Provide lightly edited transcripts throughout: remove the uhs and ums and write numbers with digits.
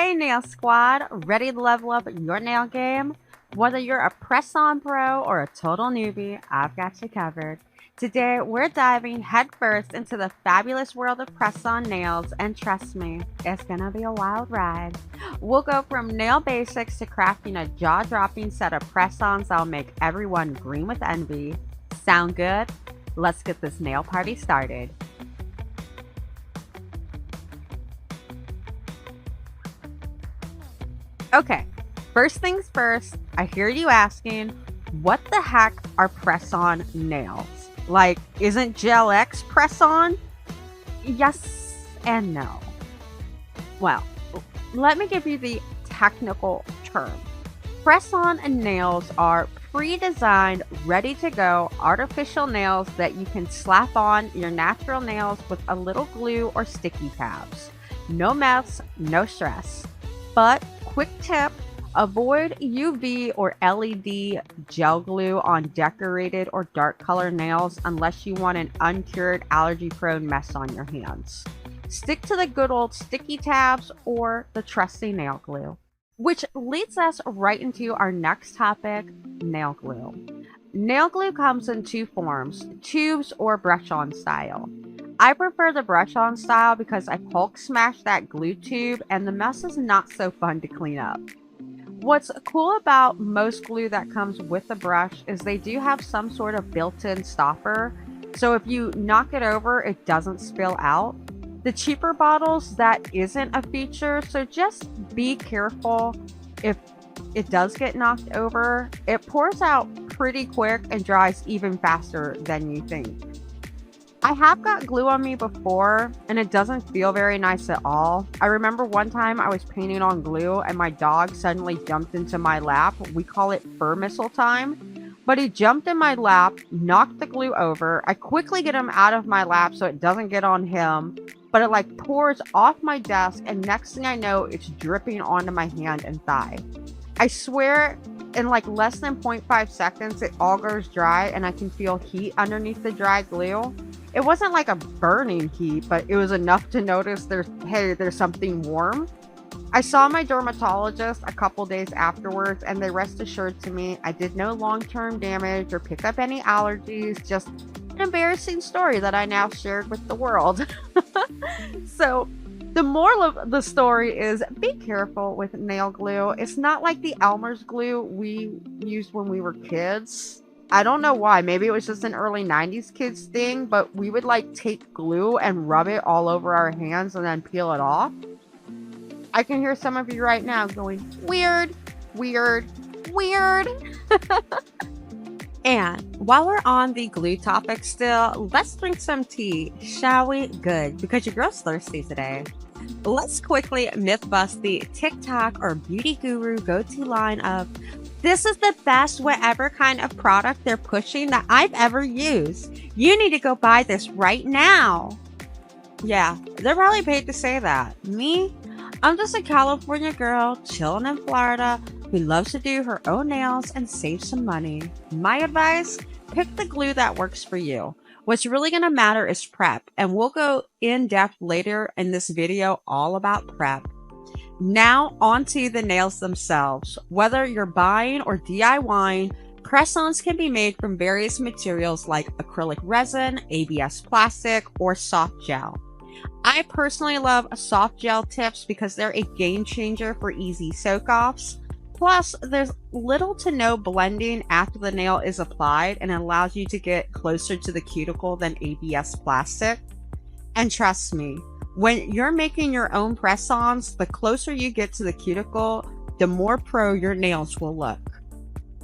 Hey nail squad, ready to level up your nail game? Whether you're a press-on pro or a total newbie, I've got you covered. Today we're diving headfirst into the fabulous world of press-on nails, and trust me, it's gonna be a wild ride. We'll go from nail basics to crafting a jaw-dropping set of press-ons that'll make everyone green with envy. Sound good? Let's get this nail party started. Okay, first things first, I hear you asking, what the heck are press-on nails? Like, isn't Gel X press-on? Yes and no. Well, let me give you the technical term. Press-on nails are pre-designed, ready-to-go artificial nails that you can slap on your natural nails with a little glue or sticky tabs. No mess, no stress. But quick tip, avoid UV or LED gel glue on decorated or dark color nails unless you want an uncured allergy-prone mess on your hands. Stick to the good old sticky tabs or the trusty nail glue. Which leads us right into our next topic, nail glue. Nail glue comes in two forms, tubes or brush-on style. I prefer the brush-on style because I Hulk smash that glue tube and the mess is not so fun to clean up. What's cool about most glue that comes with the brush is they do have some sort of built-in stopper, so if you knock it over, it doesn't spill out. The cheaper bottles, that isn't a feature, so just be careful if it does get knocked over. It pours out pretty quick and dries even faster than you think. I have got glue on me before and it doesn't feel very nice at all. I remember one time I was painting on glue and my dog suddenly jumped into my lap. We call it fur missile time. But he jumped in my lap, knocked the glue over. I quickly get him out of my lap so it doesn't get on him. But it like pours off my desk and next thing I know it's dripping onto my hand and thigh. I swear in like less than 0.5 seconds it all goes dry and I can feel heat underneath the dry glue. It wasn't like a burning heat, but it was enough to notice there's something warm. I saw my dermatologist a couple days afterwards and they rest assured to me I did no long-term damage or pick up any allergies, just an embarrassing story that I now shared with the world. So the moral of the story is be careful with nail glue. It's not like the Elmer's glue we used when we were kids. I don't know why. Maybe it was just an early 90s kids thing, but we would like take glue and rub it all over our hands and then peel it off. I can hear some of you right now going, weird, weird, weird. And while we're on the glue topic still, let's drink some tea, shall we? Good, because your girl's thirsty today. Let's quickly myth bust the TikTok or beauty guru go-to line of, this is the best whatever kind of product they're pushing that I've ever used. You need to go buy this right now. Yeah, they're probably paid to say that. Me? I'm just a California girl chilling in Florida who loves to do her own nails and save some money. My advice, pick the glue that works for you. What's really going to matter is prep, and we'll go in depth later in this video all about prep. Now onto the nails themselves. Whether you're buying or DIYing, press-ons can be made from various materials like acrylic resin, ABS plastic, or soft gel. I personally love soft gel tips because they're a game changer for easy soak-offs. Plus, there's little to no blending after the nail is applied and it allows you to get closer to the cuticle than ABS plastic. And trust me, when you're making your own press-ons, the closer you get to the cuticle, the more pro your nails will look.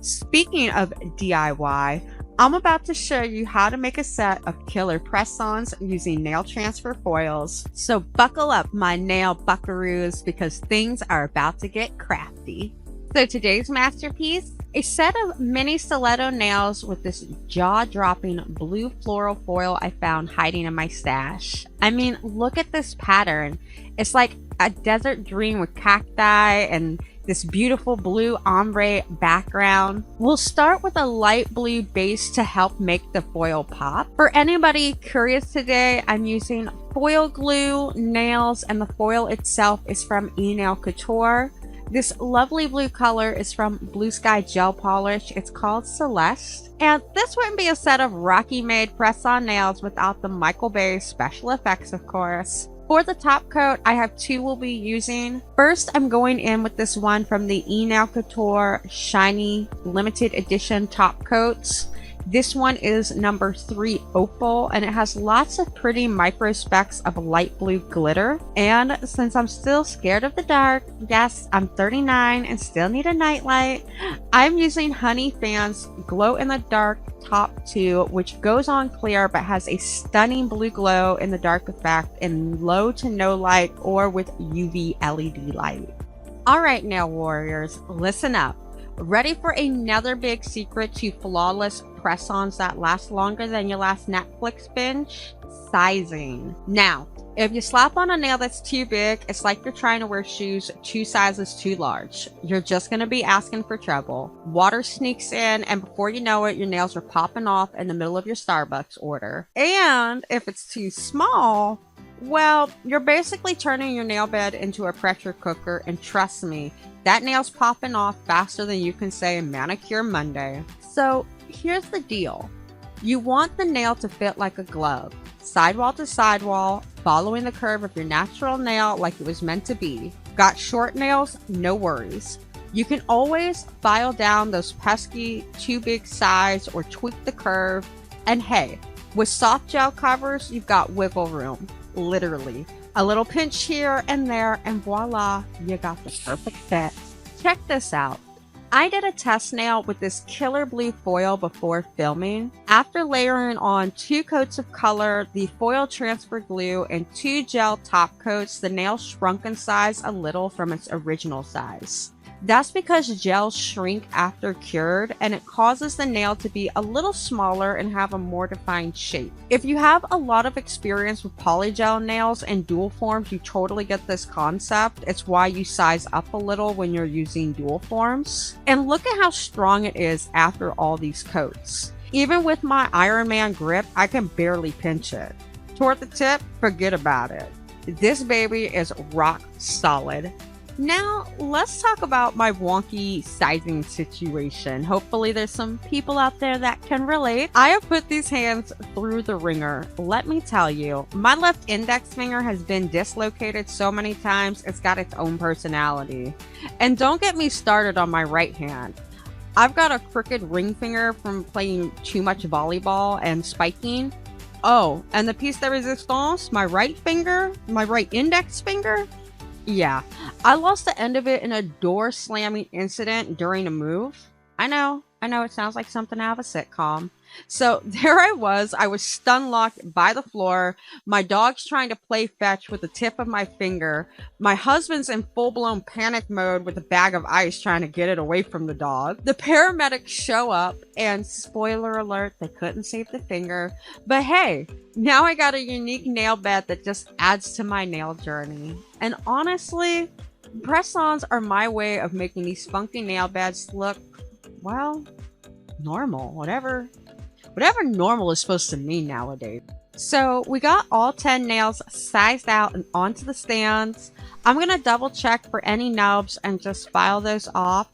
Speaking of DIY, I'm about to show you how to make a set of killer press-ons using nail transfer foils. So buckle up, my nail buckaroos, because things are about to get crafty. So today's masterpiece, a set of mini stiletto nails with this jaw-dropping blue floral foil I found hiding in my stash. I mean, look at this pattern. It's like a desert dream with cacti and this beautiful blue ombre background. We'll start with a light blue base to help make the foil pop. For anybody curious today, I'm using foil glue, nails, and the foil itself is from Enailcouture. This lovely blue color is from Bluesky gel polish. It's called Celeste. And this wouldn't be a set of Rocky made press-on nails without the Michael Bay special effects, of course. For the top coat, I have two we'll be using. First, I'm going in with this one from the Enailcouture Shiny Limited Edition top coats. This one is number 3 Opal, and it has lots of pretty micro specks of light blue glitter. And since I'm still scared of the dark, yes, I'm 39 and still need a nightlight, I'm using Honey Fan's Glow in the Dark Top 2, which goes on clear but has a stunning blue glow in the dark effect in low to no light or with UV LED light. Alright nail warriors, listen up. Ready for another big secret to flawless press-ons that last longer than your last Netflix binge? Sizing. Now, if you slap on a nail that's too big, it's like you're trying to wear shoes 2 sizes too large. You're just going to be asking for trouble. Water sneaks in, and before you know it, your nails are popping off in the middle of your Starbucks order. And if it's too small, well, you're basically turning your nail bed into a pressure cooker, and trust me, that nail's popping off faster than you can say Manicure Monday. So here's the deal. You want the nail to fit like a glove, sidewall to sidewall, following the curve of your natural nail like it was meant to be. Got short nails? No worries. You can always file down those pesky too big sides or tweak the curve. And hey, with soft gel covers, you've got wiggle room. Literally. A little pinch here and there, and voila, you got the perfect fit. Check this out. I did a test nail with this killer blue foil before filming. After layering on 2 coats of color, the foil transfer glue, and 2 gel top coats, the nail shrunk in size a little from its original size. That's because gels shrink after cured, and it causes the nail to be a little smaller and have a more defined shape. If you have a lot of experience with polygel nails and dual forms, you totally get this concept. It's why you size up a little when you're using dual forms. And look at how strong it is after all these coats. Even with my Iron Man grip, I can barely pinch it. Toward the tip, forget about it. This baby is rock solid. Now, let's talk about my wonky sizing situation. Hopefully there's some people out there that can relate. I have put these hands through the ringer. Let me tell you, my left index finger has been dislocated so many times, it's got its own personality. And don't get me started on my right hand. I've got a crooked ring finger from playing too much volleyball and spiking. Oh, and the piece de resistance, my right index finger? Yeah, I lost the end of it in a door slamming incident during a move. I know, it sounds like something out of a sitcom. So there I was stun locked by the floor. My dog's trying to play fetch with the tip of my finger. My husband's in full-blown panic mode with a bag of ice trying to get it away from the dog. The paramedics show up, and spoiler alert, they couldn't save the finger. But hey, now I got a unique nail bed that just adds to my nail journey. And honestly, press-ons are my way of making these funky nail beds look, well, normal, whatever normal is supposed to mean nowadays. So we got all 10 nails sized out and onto the stands. I'm going to double check for any nubs and just file those off.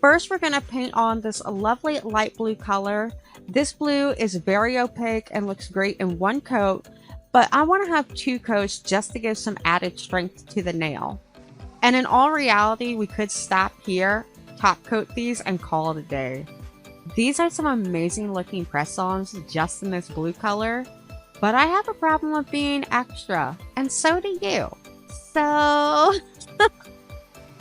First, we're going to paint on this lovely light blue color. This blue is very opaque and looks great in one coat, but I want to have 2 coats just to give some added strength to the nail. And in all reality, we could stop here, top coat these, and call it a day. These are some amazing looking press-ons just in this blue color, but I have a problem with being extra, and so do you. So,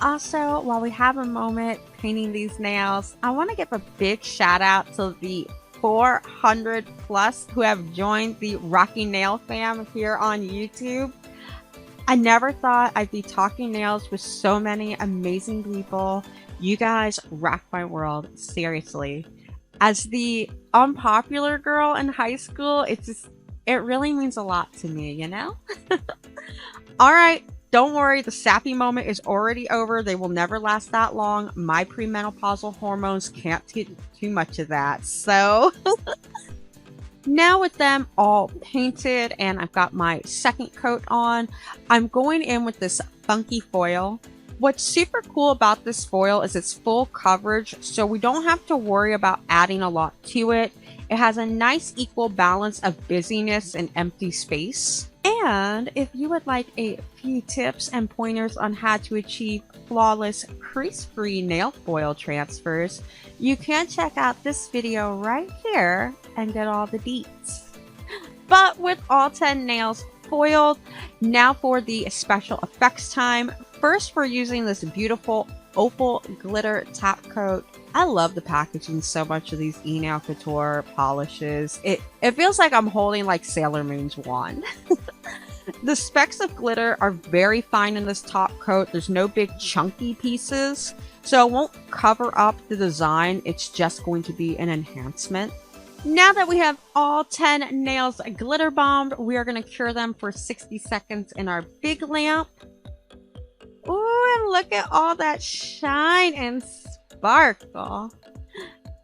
also, while we have a moment painting these nails, I want to give a big shout out to the 400 plus who have joined the Rocky Nail fam here on YouTube. I never thought I'd be talking nails with so many amazing people. You guys rock my world, seriously. As the unpopular girl in high school, it really means a lot to me, you know? Alright, Don't worry, the sappy moment is already over. They will never last that long. My premenopausal hormones can't take too much of that. So now with them all painted and I've got my second coat on, I'm going in with this funky foil. What's super cool about this foil is it's full coverage, so we don't have to worry about adding a lot to it. It has a nice equal balance of busyness and empty space. And if you would like a few tips and pointers on how to achieve flawless, crease-free nail foil transfers, you can check out this video right here and get all the deets. But with all 10 nails foiled, now for the special effects time. First, we're using this beautiful opal glitter top coat. I love the packaging so much of these Enailcouture polishes. It feels like I'm holding like Sailor Moon's wand. The specks of glitter are very fine in this top coat. There's no big chunky pieces, so it won't cover up the design. It's just going to be an enhancement. Now that we have all 10 nails glitter bombed, we are going to cure them for 60 seconds in our big lamp. Ooh, and look at all that shine and sparkle.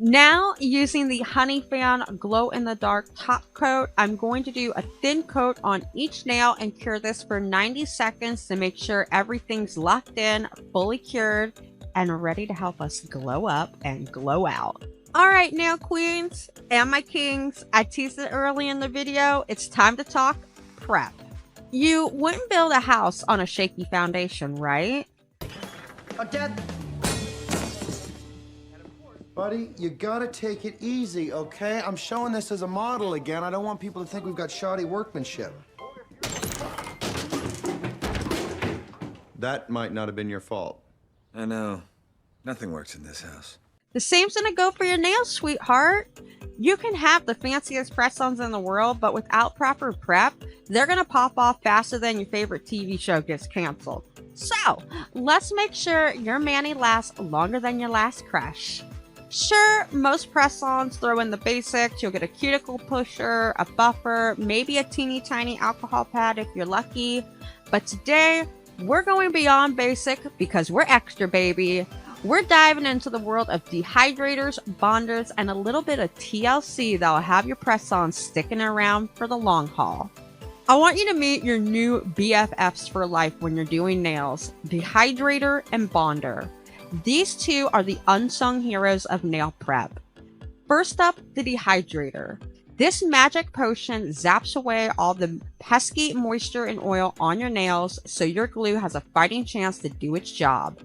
Now, using the Honey Fan Glow in the Dark top coat, I'm going to do a thin coat on each nail and cure this for 90 seconds to make sure everything's locked in, fully cured, and ready to help us glow up and glow out. Alright, nail queens and my kings, I teased it early in the video. It's time to talk prep. You wouldn't build a house on a shaky foundation, right? Buddy, you gotta take it easy, okay? I'm showing this as a model again. I don't want people to think we've got shoddy workmanship. That might not have been your fault. I know. Nothing works in this house. The same's gonna go for your nails, sweetheart. You can have the fanciest press-ons in the world, but without proper prep, they're gonna pop off faster than your favorite TV show gets canceled. So, let's make sure your mani lasts longer than your last crush. Sure, most press-ons throw in the basics. You'll get a cuticle pusher, a buffer, maybe a teeny tiny alcohol pad if you're lucky. But today, we're going beyond basic because we're extra, baby. We're diving into the world of dehydrators, bonders, and a little bit of TLC that will have your press-ons sticking around for the long haul. I want you to meet your new BFFs for life when you're doing nails, dehydrator and bonder. These two are the unsung heroes of nail prep. First up, the dehydrator. This magic potion zaps away all the pesky moisture and oil on your nails so your glue has a fighting chance to do its job.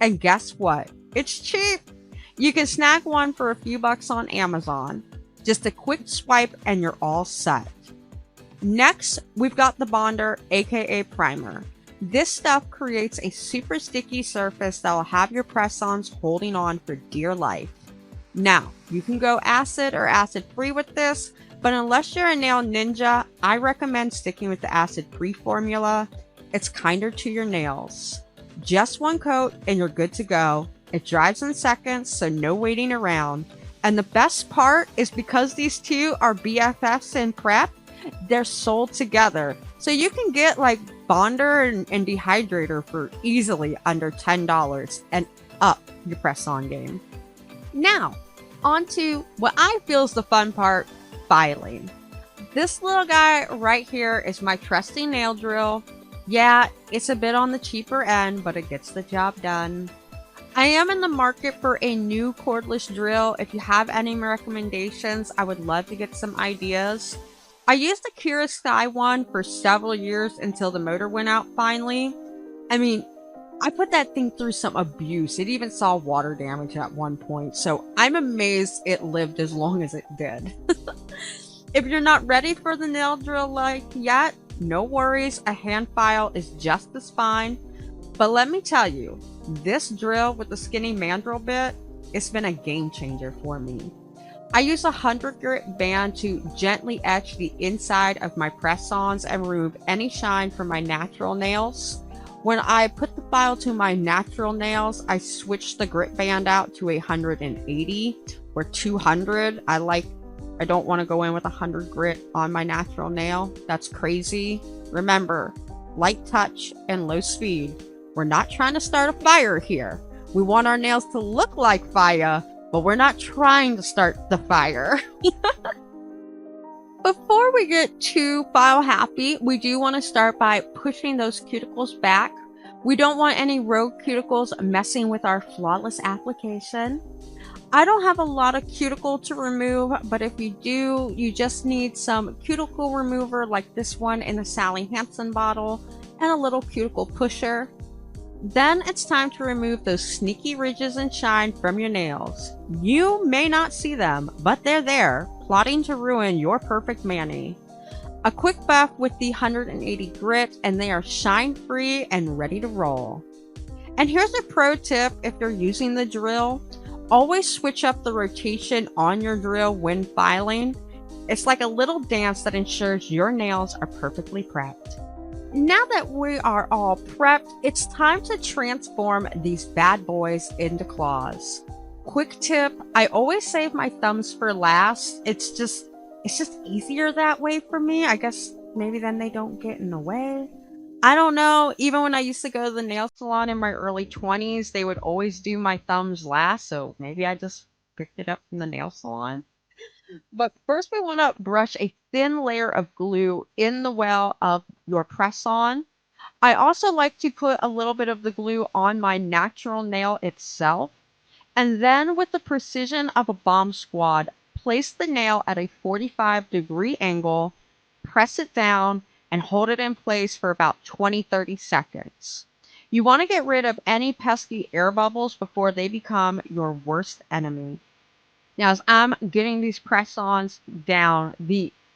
And guess what? It's cheap! You can snag one for a few bucks on Amazon. Just a quick swipe and you're all set. Next, we've got the bonder, aka primer. This stuff creates a super sticky surface that will have your press-ons holding on for dear life. Now, you can go acid or acid-free with this, but unless you're a nail ninja, I recommend sticking with the acid-free formula. It's kinder to your nails. Just one coat and you're good to go. It dries in seconds, so no waiting around. And the best part is because these two are BFFs in prep, they're sold together. So you can get like bonder and dehydrator for easily under $10 and up your press-on game. Now, on to what I feel is the fun part, filing. This little guy right here is my trusty nail drill. Yeah, it's a bit on the cheaper end, but it gets the job done. I am in the market for a new cordless drill. If you have any recommendations, I would love to get some ideas. I used the Kira Sky one for several years until the motor went out finally. I mean, I put that thing through some abuse. It even saw water damage at one point, so I'm amazed it lived as long as it did. If you're not ready for the nail drill like yet, no worries, a hand file is just as fine. But let me tell you, this drill with the skinny mandrel bit, it's been a game changer for me. I use a 100 grit band to gently etch the inside of my press-ons and remove any shine from my natural nails. When I put the file to my natural nails, I switch the grit band out to 180 or 200. I don't want to go in with 100 grit on my natural nail. That's crazy. Remember, light touch and low speed. We're not trying to start a fire here. We want our nails to look like fire, but we're not trying to start the fire. Before we get too file happy, we do want to start by pushing those cuticles back. We don't want any rogue cuticles messing with our flawless application. I don't have a lot of cuticle to remove, but if you do, you just need some cuticle remover like this one in the Sally Hansen bottle and a little cuticle pusher. Then it's time to remove those sneaky ridges and shine from your nails. You may not see them, but they're there, plotting to ruin your perfect mani. A quick buff with the 180 grit and they are shine free and ready to roll. And here's a pro tip if you're using the drill. Always switch up the rotation on your drill when filing. It's like a little dance that ensures your nails are perfectly prepped. Now that we are all prepped, it's time to transform these bad boys into claws. Quick tip, I always save my thumbs for last. It's just easier that way for me. I guess maybe then they don't get in the way. I don't know. Even when I used to go to the nail salon in my early 20s, they would always do my thumbs last. So maybe I just picked it up from the nail salon. But first we want to brush a thin layer of glue in the well of your press-on. I also like to put a little bit of the glue on my natural nail itself. And then with the precision of a bomb squad, place the nail at a 45-degree angle, press it down, and hold it in place for about 20-30 seconds. You want to get rid of any pesky air bubbles before they become your worst enemy. Now, as I'm getting these press-ons down,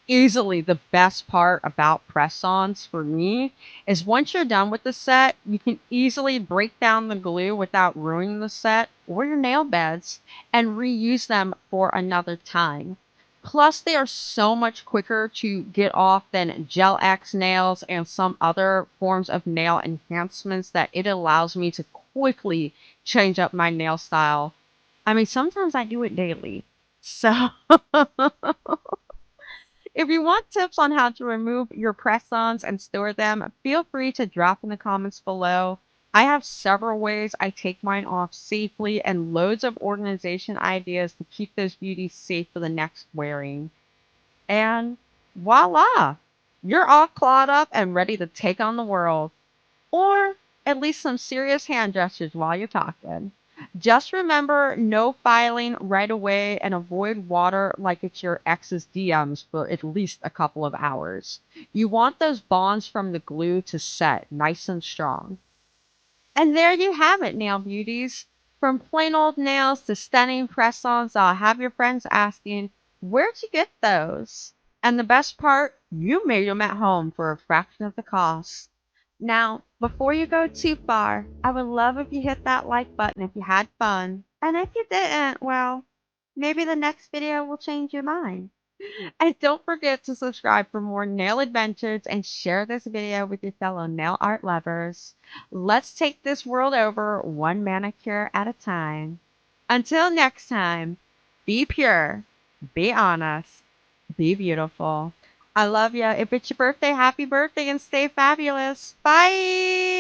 easily the best part about press-ons for me is once you're done with the set, you can easily break down the glue without ruining the set or your nail beds and reuse them for another time. Plus, they are so much quicker to get off than Gel X nails and some other forms of nail enhancements that it allows me to quickly change up my nail style. I mean, sometimes I do it daily. So, if you want tips on how to remove your press-ons and store them, feel free to drop in the comments below. I have several ways I take mine off safely and loads of organization ideas to keep those beauties safe for the next wearing. And voila! You're all clawed up and ready to take on the world. Or at least some serious hand gestures while you're talking. Just remember no filing right away and avoid water like it's your ex's DMs for at least a couple of hours. You want those bonds from the glue to set nice and strong. And there you have it, nail beauties. From plain old nails to stunning press-ons, I'll have your friends asking, where'd you get those? And the best part, you made them at home for a fraction of the cost. Now, before you go too far, I would love if you hit that like button if you had fun. And if you didn't, well, maybe the next video will change your mind. And don't forget to subscribe for more nail adventures and share this video with your fellow nail art lovers. Let's take this world over one manicure at a time. Until next time, be pure, be honest, be beautiful. I love ya. If it's your birthday, happy birthday and stay fabulous. Bye!